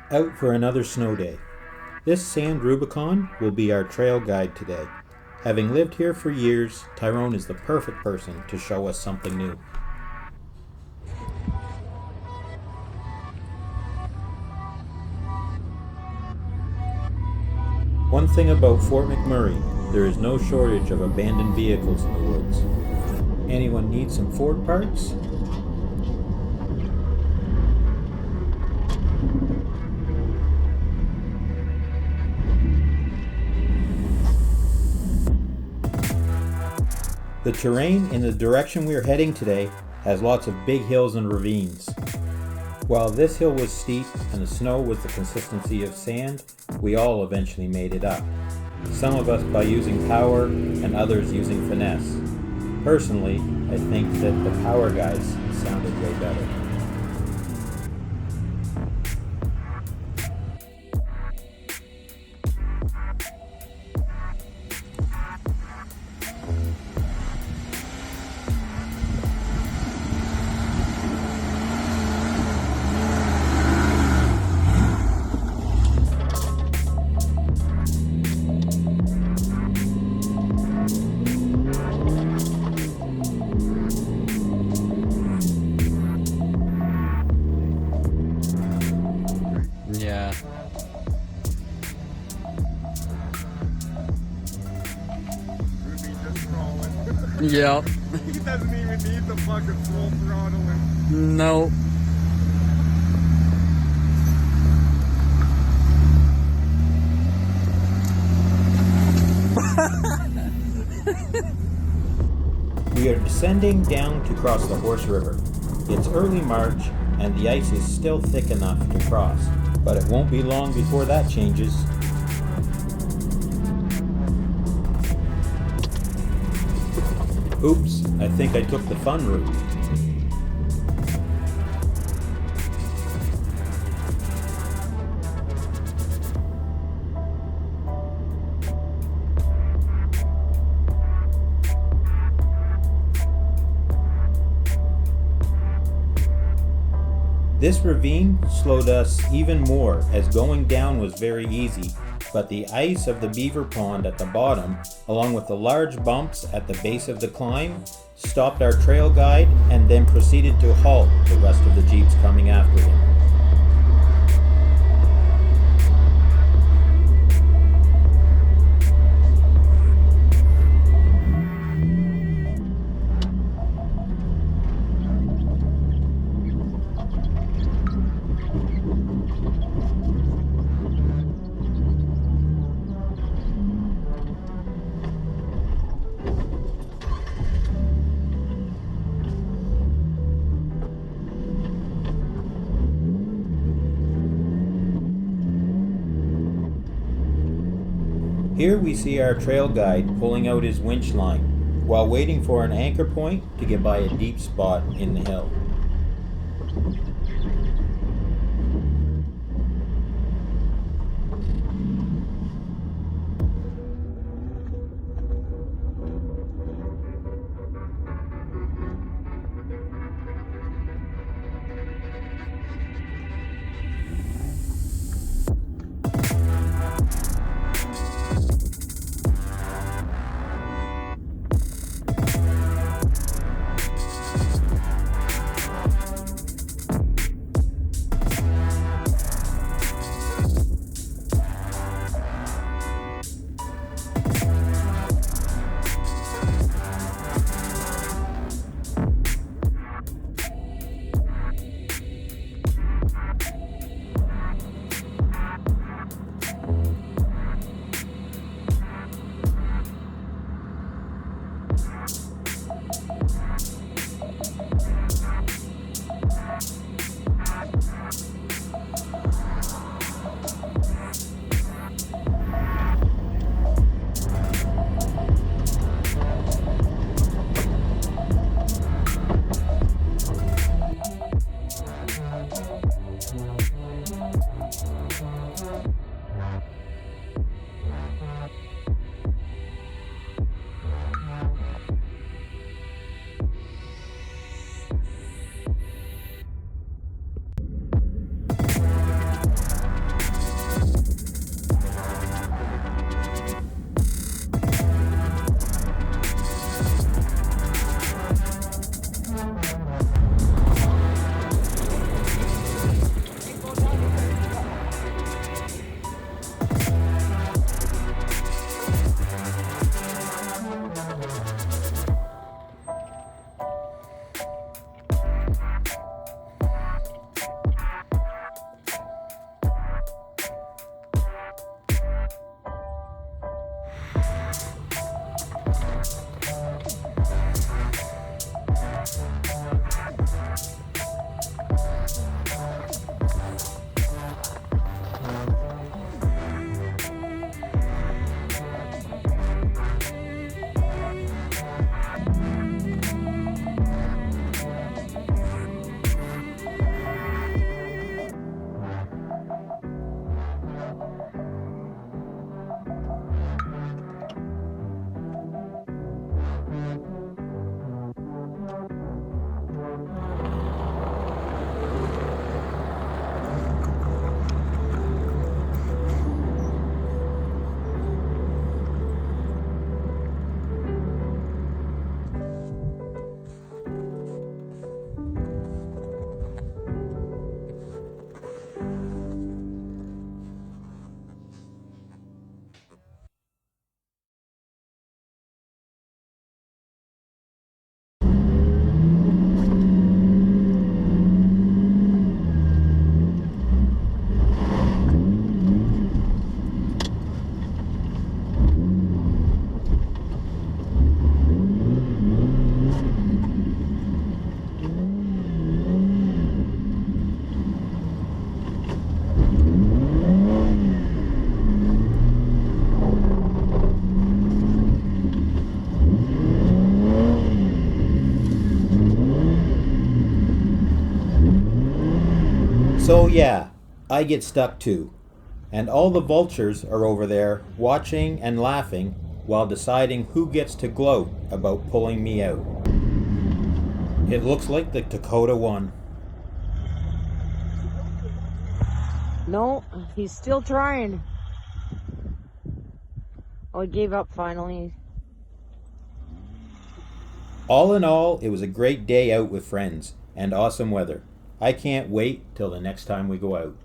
Out for another snow day. This sand Rubicon will be our trail guide today. Having lived here for years, Tyrone is the perfect person to show us something new. One thing about Fort McMurray, there is no shortage of abandoned vehicles in the woods. Anyone need some Ford parts? The terrain in the direction we are heading today has lots of big hills and ravines. While this hill was steep and the snow was the consistency of sand, we all eventually made it up. Some of us by using power and others using finesse. Personally, I think that the power guys sounded way better. Yeah. Ruby just crawling. Yep. He doesn't even need the fucking full throttling. No. We are descending down to cross the Horse River. It's early March and the ice is still thick enough to cross, but it won't be long before that changes. Oops, I think I took the fun route. This ravine slowed us even more as going down was very easy, but the ice of the beaver pond at the bottom, along with the large bumps at the base of the climb, stopped our trail guide and then proceeded to halt the rest of the jeeps coming after him. Here we see our trail guide pulling out his winch line while waiting for an anchor point to get by a deep spot in the hill. So yeah, I get stuck too. And all the vultures are over there watching and laughing while deciding who gets to gloat about pulling me out. It looks like the Dakota won. No, he's still trying. Oh, he gave up finally. All in all, it was a great day out with friends and awesome weather. I can't wait till the next time we go out.